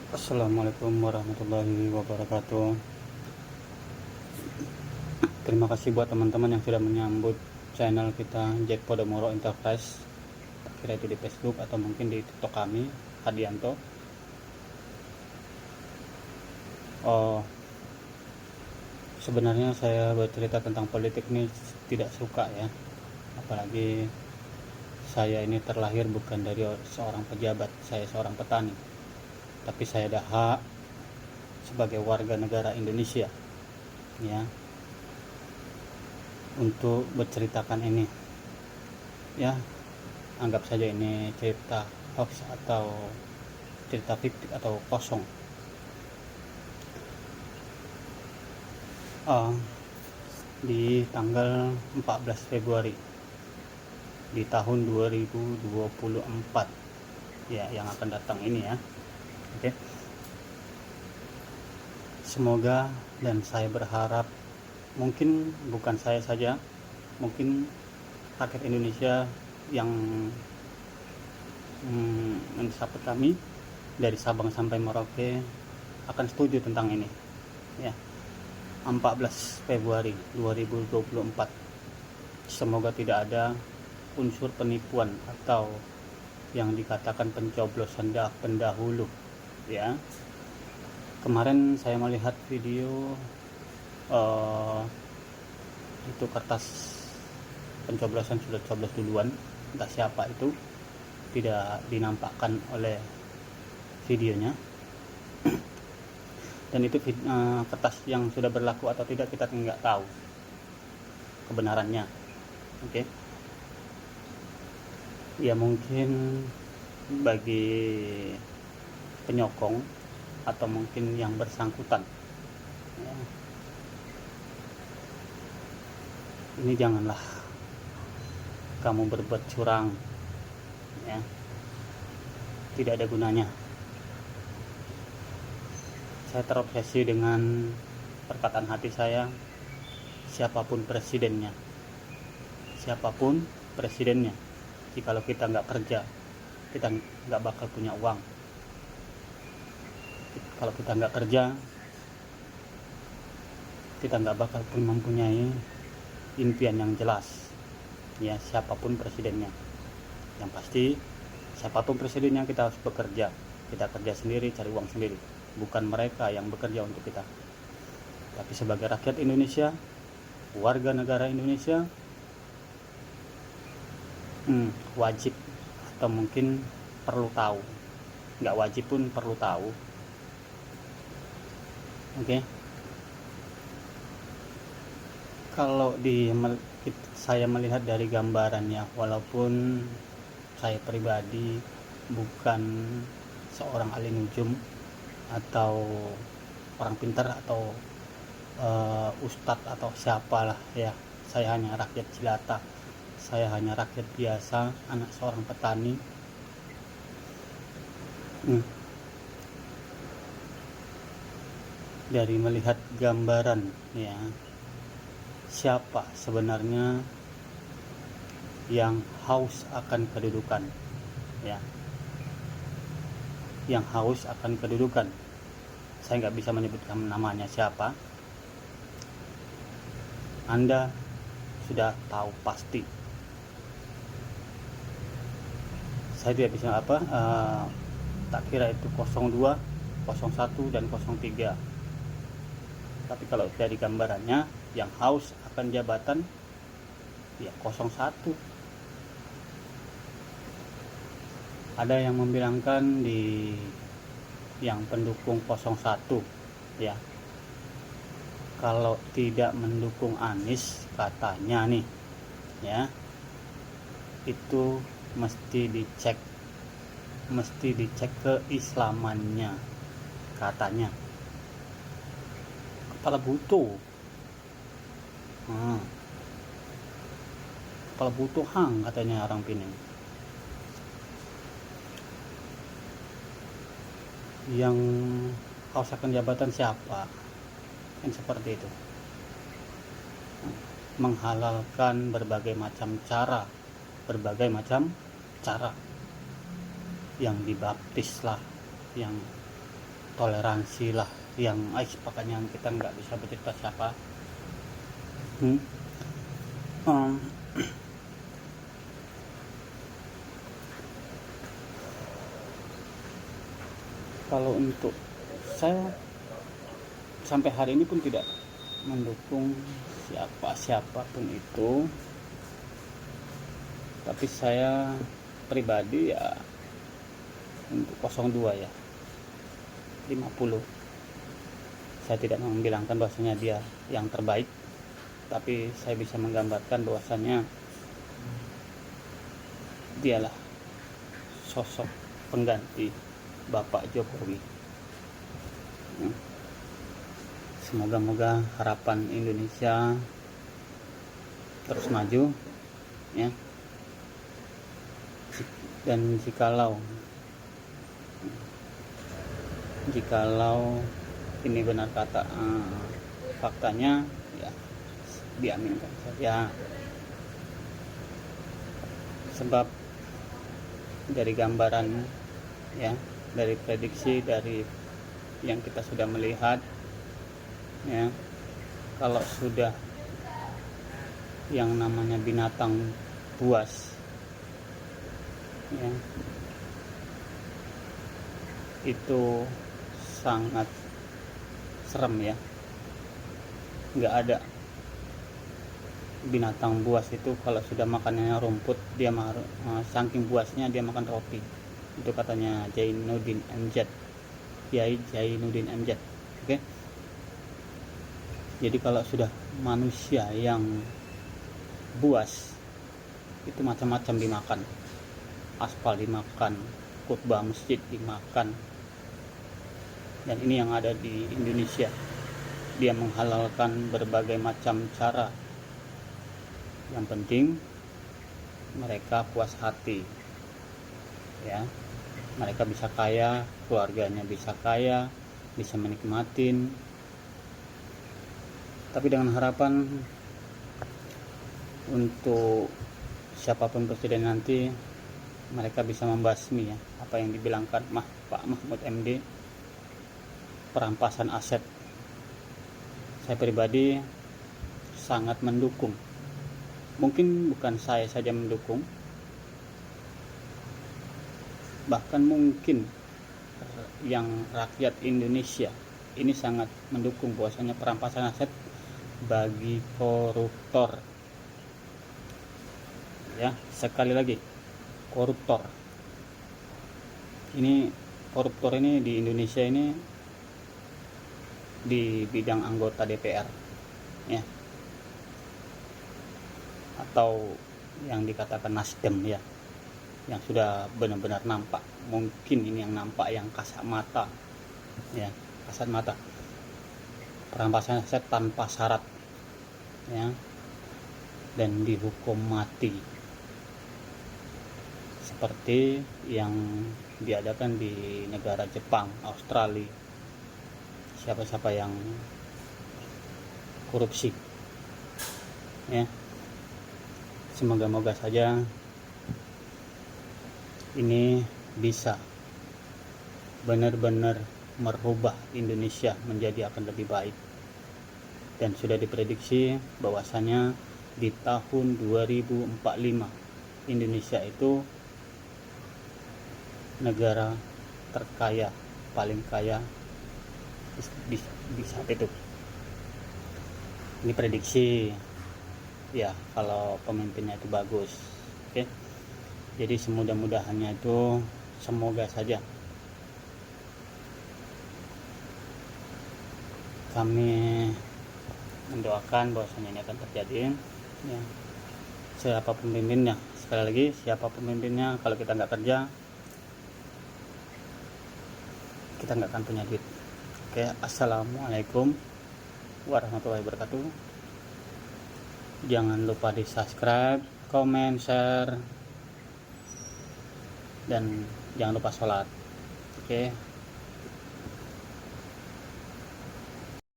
Assalamualaikum warahmatullahi wabarakatuh. Terima kasih buat teman-teman yang sudah menyambut channel kita Jack Podomoro Enterprise. Kira itu di Facebook atau mungkin di TikTok kami, Hadianto. Oh, sebenarnya saya bercerita tentang politik ini tidak suka ya. Apalagi saya ini terlahir bukan dari seorang pejabat, saya seorang petani. Tapi saya ada hak sebagai warga negara Indonesia ya untuk berceritakan ini ya. Anggap saja ini cerita hoax atau cerita fiktif atau kosong. Di tanggal 14 Februari di tahun 2024 ya, yang akan datang ini ya. Oke. Semoga, dan saya berharap, mungkin bukan saya saja, mungkin rakyat Indonesia yang mensupport kami dari Sabang sampai Merauke akan setuju tentang ini ya. 14 Februari 2024, semoga tidak ada unsur penipuan atau yang dikatakan pencoblosan pendahulu ya. Kemarin saya melihat video itu kertas pencoblosan sudah coblos duluan, entah siapa itu, tidak dinampakkan oleh videonya. Dan itu kertas yang sudah berlaku atau tidak kita nggak tahu kebenarannya. Oke. Ya mungkin bagi penyokong atau mungkin yang bersangkutan ya, ini janganlah kamu berbuat curang ya, tidak ada gunanya. Saya terobsesi dengan perkataan hati saya, siapapun presidennya, jikalau kita nggak kerja, kita nggak bakal punya uang. Kalau kita nggak kerja, kita nggak bakal pun mempunyai impian yang jelas ya, siapapun presidennya. Yang pasti siapapun presidennya, kita harus bekerja, kita kerja sendiri, cari uang sendiri, bukan mereka yang bekerja untuk kita. Tapi sebagai rakyat Indonesia, warga negara Indonesia, wajib atau mungkin perlu tahu, nggak wajib pun perlu tahu. Oke. Kalau saya melihat dari gambarannya, walaupun saya pribadi bukan seorang ahli nujum atau orang pintar atau ustadz atau siapalah ya, saya hanya rakyat jelata, saya hanya rakyat biasa, anak seorang petani. Dari melihat gambaran ya, siapa sebenarnya yang haus akan kedudukan ya, yang haus akan kedudukan. Saya nggak bisa menyebutkan namanya siapa, Anda sudah tahu pasti. Saya tidak bisa tak kira itu 02, 01 dan 03. Tapi kalau dari gambarannya, yang haus akan jabatan ya 01. Ada yang membilangkan di yang pendukung 01 ya, kalau tidak mendukung Anies katanya nih ya, itu mesti dicek keislamannya katanya. Kepala butuh hang katanya orang Pinang. Yang haus akan jabatan siapa? Yang seperti itu, menghalalkan berbagai macam cara, yang dibaptis lah, yang toleransi lah, yang pakanya kita nggak bisa bercerita siapa. Kalau untuk saya sampai hari ini pun tidak mendukung siapapun itu, tapi saya pribadi ya untuk 02 ya 50. Saya tidak membilangkan bahwasanya dia yang terbaik, tapi saya bisa menggambarkan bahwasanya dialah sosok pengganti Bapak Jokowi. Semoga-moga harapan Indonesia terus maju ya. Dan jikalau ini benar kata faktanya, ya diaminkan saja. Sebab dari gambaran ya, dari prediksi, dari yang kita sudah melihat ya, kalau sudah yang namanya binatang buas ya, itu sangat serem ya. Nggak ada binatang buas itu kalau sudah makannya rumput, dia saking buasnya dia makan roti. Itu katanya Zainuddin Amjad, Kiai Zainuddin Amjad. Oke. Jadi kalau sudah manusia yang buas, itu macam-macam dimakan. Aspal dimakan, khutbah masjid dimakan. Dan ini yang ada di Indonesia. Dia menghalalkan berbagai macam cara. Yang penting mereka puas hati ya. Mereka bisa kaya, keluarganya bisa kaya, bisa menikmatin, tapi dengan harapan untuk siapapun presiden nanti, mereka bisa membasmi ya apa yang dibilangkan Pak Mahfud MD, perampasan aset. Saya pribadi sangat mendukung. Mungkin bukan saya saja mendukung, bahkan mungkin yang rakyat Indonesia ini sangat mendukung bahwasanya perampasan aset bagi koruptor ya. Sekali lagi, koruptor ini di Indonesia ini di bidang anggota DPR ya, atau yang dikatakan Nasdem ya, yang sudah benar-benar nampak. Mungkin ini yang nampak, yang kasat mata ya, kasat mata. Perampasan aset tanpa syarat ya, dan dihukum mati seperti yang diadakan di negara Jepang, Australia. Siapa-siapa yang korupsi ya, semoga-moga saja ini bisa benar-benar merubah Indonesia menjadi akan lebih baik. Dan sudah diprediksi bahwasanya di tahun 2045 Indonesia itu negara terkaya, paling kaya di saat itu. Ini prediksi ya, kalau pemimpinnya itu bagus. Oke. Jadi semudah-mudahannya itu, semoga saja kami mendoakan bahwasanya ini akan terjadi ya. Siapa pemimpinnya, sekali lagi siapa pemimpinnya, kalau kita nggak kerja, kita nggak akan punya duit. Oke, assalamualaikum warahmatullahi wabarakatuh. Jangan lupa di subscribe, komen, share, dan jangan lupa sholat. Oke.